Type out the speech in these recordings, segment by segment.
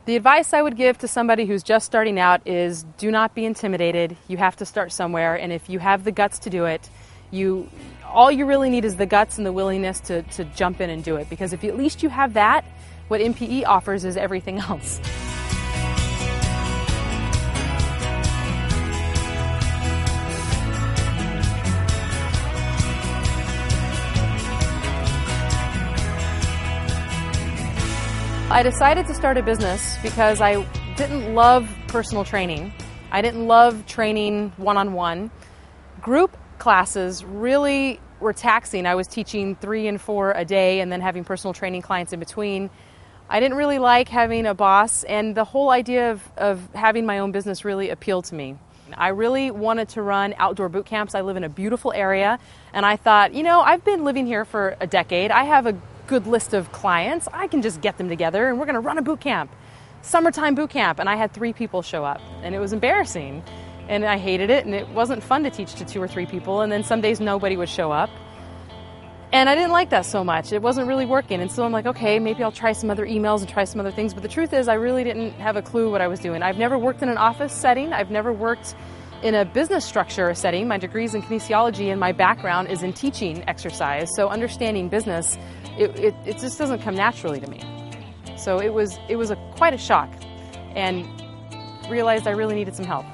The advice I would give to somebody who's just starting out is do not be intimidated. You have to start somewhere, and if you have the guts to do it, all you really need is the guts and the willingness to jump in and do it, because if at least you have that, what NPE offers is everything else. I decided to start a business because I didn't love personal training. I didn't love training one-on-one. Group classes really were taxing. I was teaching 3 and 4 a day and then having personal training clients in between. I didn't really like having a boss, and the whole idea of having my own business really appealed to me. I really wanted to run outdoor boot camps. I live in a beautiful area, and I thought, I've been living here for a decade. I have a good list of clients. I can just get them together and we're going to run a boot camp, summertime boot camp. And I had 3 people show up, and it was embarrassing, and I hated it, and it wasn't fun to teach to 2 or 3 people, and then some days nobody would show up. And I didn't like that so much. It wasn't really working. And so I'm like, okay, maybe I'll try some other emails and try some other things. But the truth is I really didn't have a clue what I was doing. I've never worked in an office setting. I've never worked in a business structure setting. My degree's in kinesiology, and my background is in teaching exercise. So understanding business, it just doesn't come naturally to me. So it was quite a shock, and realized I really needed some help.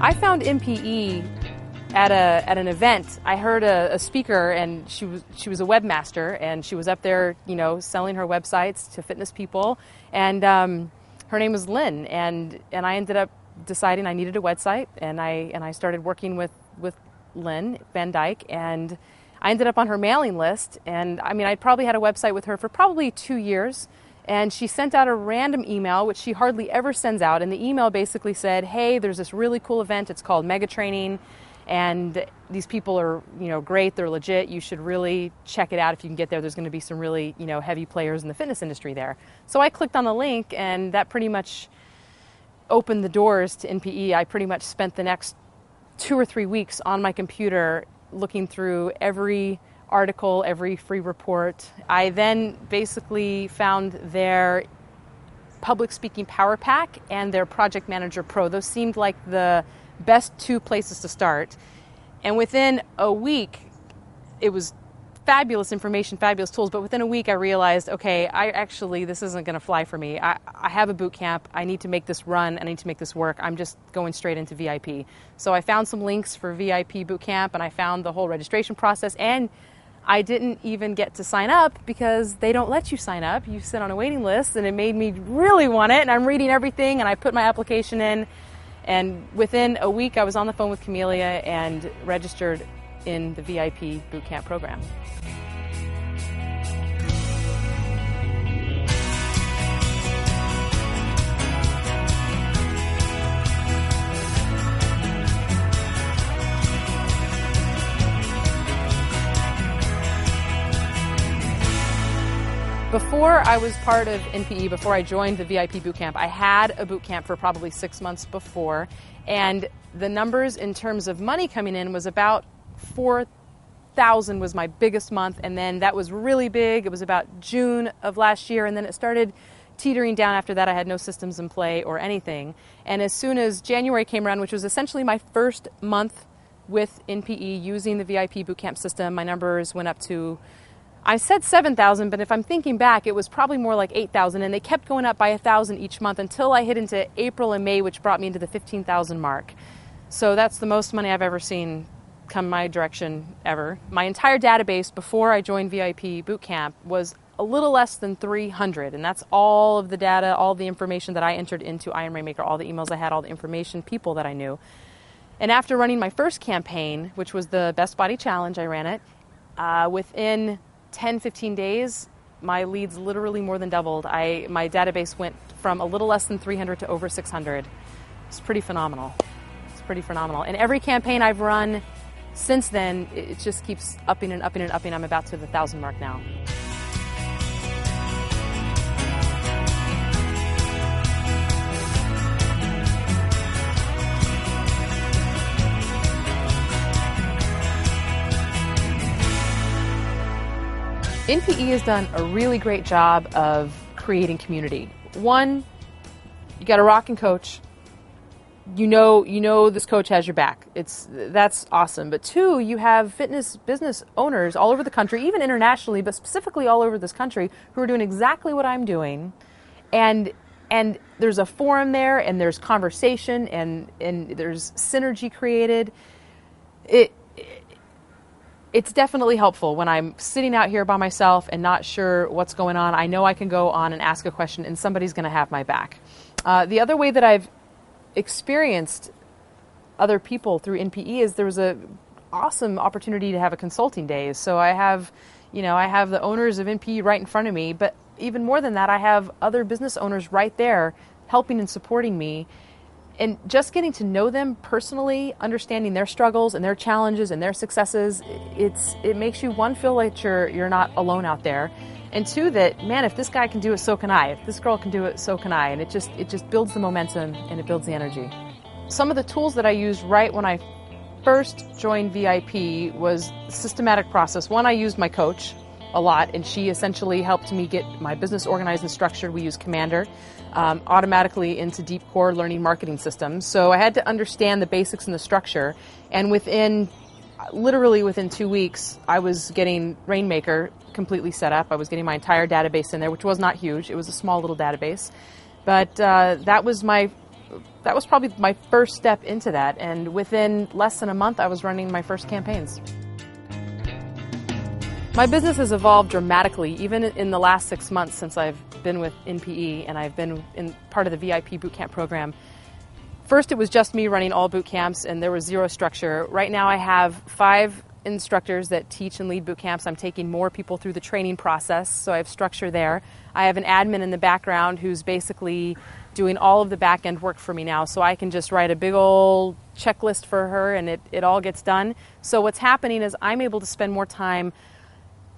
I found NPE at an event. I heard a speaker, and she was a webmaster, and she was up there, selling her websites to fitness people. And her name was Lynn, and I ended up deciding I needed a website, and I started working with Lynn Van Dyke, and I ended up on her mailing list. And I probably had a website with her for probably 2 years. And she sent out a random email, which she hardly ever sends out. And the email basically said, hey, there's this really cool event. It's called Mega Training. And these people are, great. They're legit. You should really check it out if you can get there. There's going to be some really, heavy players in the fitness industry there. So I clicked on the link, and that pretty much opened the doors to NPE. I pretty much spent the next 2 or 3 weeks on my computer looking through every article, every free report. I then basically found their public speaking power pack and their project manager pro. Those seemed like the best 2 places to start. And within a week, it was fabulous information, fabulous tools, but within a week I realized, okay, this isn't going to fly for me. I have a boot camp. I need to make this run. I need to make this work. I'm just going straight into VIP. So I found some links for VIP boot camp, and I found the whole registration process, and I didn't even get to sign up because they don't let you sign up. You sit on a waiting list, and it made me really want it. And I'm reading everything, and I put my application in. And within a week, I was on the phone with Camellia and registered in the VIP bootcamp program. Before I was part of NPE, before I joined the VIP bootcamp, I had a bootcamp for probably 6 months before, and the numbers in terms of money coming in was about $4,000 was my biggest month, and then that was really big. It was about June of last year, and then it started teetering down after that. I had no systems in play or anything, and as soon as January came around, which was essentially my first month with NPE using the VIP bootcamp system, my numbers went up to, I said 7,000, but if I'm thinking back, it was probably more like 8,000, and they kept going up by 1,000 each month until I hit into April and May, which brought me into the 15,000 mark. So that's the most money I've ever seen come my direction ever. My entire database before I joined VIP Bootcamp was a little less than 300, and that's all of the data, all the information that I entered into Iron Rainmaker, all the emails I had, all the information, people that I knew. And after running my first campaign, which was the Best Body Challenge, I ran it, within 10, 15 days, my leads literally more than doubled. My database went from a little less than 300 to over 600. It's pretty phenomenal. It's pretty phenomenal. And every campaign I've run since then, it just keeps upping and upping and upping. I'm about to the 1,000 mark now. NPE has done a really great job of creating community. One, you got a rocking coach. You know this coach has your back. That's awesome. But two, you have fitness business owners all over the country, even internationally, but specifically all over this country, who are doing exactly what I'm doing. And there's a forum there, and there's conversation, and there's synergy created. It's definitely helpful when I'm sitting out here by myself and not sure what's going on. I know I can go on and ask a question, and somebody's going to have my back. The other way that I've experienced other people through NPE is there was a awesome opportunity to have a consulting day. So I have the owners of NPE right in front of me, but even more than that, I have other business owners right there helping and supporting me. And just getting to know them personally, understanding their struggles and their challenges and their successes, it makes you, one, feel like you're not alone out there, and two, that, man, if this guy can do it, so can I. If this girl can do it, so can I. And it just builds the momentum, and it builds the energy. Some of the tools that I used right when I first joined VIP was systematic process. One, I used my coach a lot, and she essentially helped me get my business organized and structured. We use Commander automatically into Deep Core Learning Marketing Systems. So I had to understand the basics and the structure, and literally within 2 weeks, I was getting Rainmaker completely set up. I was getting my entire database in there, which was not huge. It was a small little database, but that was probably my first step into that. And within less than a month, I was running my first campaigns. My business has evolved dramatically, even in the last 6 months since I've been with NPE and I've been in part of the VIP bootcamp program. First, it was just me running all boot camps, and there was zero structure. Right now, I have 5 instructors that teach and lead boot camps. I'm taking more people through the training process, so I have structure there. I have an admin in the background who's basically doing all of the back end work for me now, so I can just write a big old checklist for her, and it all gets done. So what's happening is I'm able to spend more time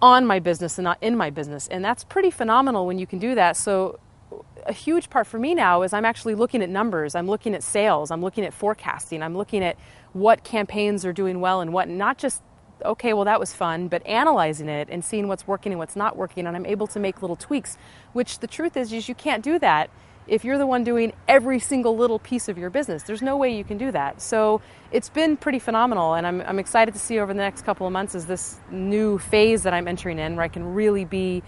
on my business and not in my business, and that's pretty phenomenal when you can do that. So a huge part for me now is I'm actually looking at numbers. I'm looking at sales. I'm looking at forecasting. I'm looking at what campaigns are doing well and what not. Just, okay, well, that was fun, but analyzing it and seeing what's working and what's not working, and I'm able to make little tweaks, which the truth is you can't do that if you're the one doing every single little piece of your business. There's no way you can do that. So it's been pretty phenomenal, and I'm excited to see over the next couple of months is this new phase that I'm entering in, where I can really be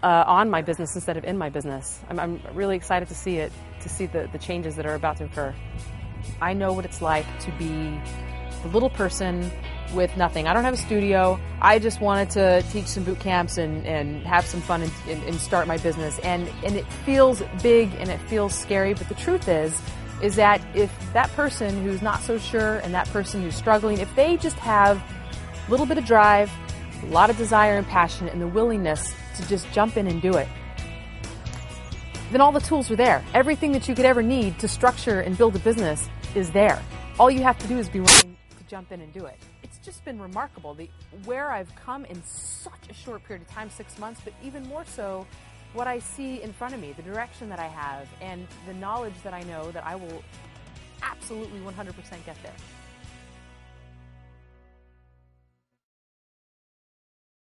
on my business instead of in my business. I'm really excited to see the changes that are about to occur. I know what it's like to be the little person with nothing. I don't have a studio. I just wanted to teach some boot camps and have some fun and start my business. And it feels big and it feels scary, but the truth is that if that person who's not so sure and that person who's struggling, if they just have a little bit of drive, a lot of desire and passion, and the willingness to just jump in and do it, then all the tools are there. Everything that you could ever need to structure and build a business is there. All you have to do is be willing to jump in and do it. It's just been remarkable where I've come in such a short period of time, 6 months, but even more so what I see in front of me, the direction that I have, and the knowledge that I know that I will absolutely 100% get there.